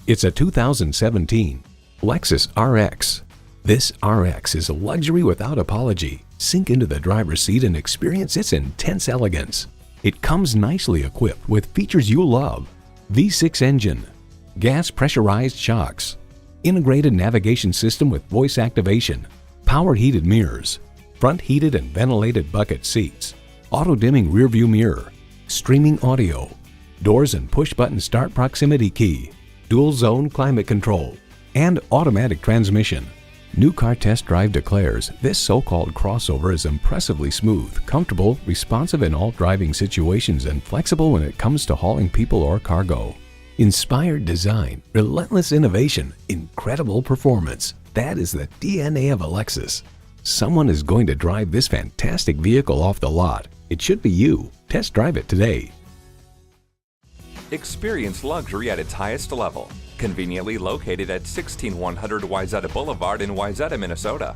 It's a 2017 Lexus RX. This RX is a luxury without apology. Sink into the driver's seat and experience its intense elegance. It comes nicely equipped with features you love: V6 engine, gas pressurized shocks, integrated navigation system with voice activation, power heated mirrors, front heated and ventilated bucket seats, auto dimming rear view mirror, streaming audio, doors and push button start proximity key, dual zone climate control, and automatic transmission. New Car Test Drive declares this so-called crossover is impressively smooth, comfortable, responsive in all driving situations, and flexible when it comes to hauling people or cargo. Inspired design, relentless innovation, incredible performance. That is the DNA of a Lexus. Someone is going to drive this fantastic vehicle off the lot. It should be you. Test drive it today. Experience luxury at its highest level. Conveniently located at 16100 Wayzata Boulevard in Wayzata, Minnesota.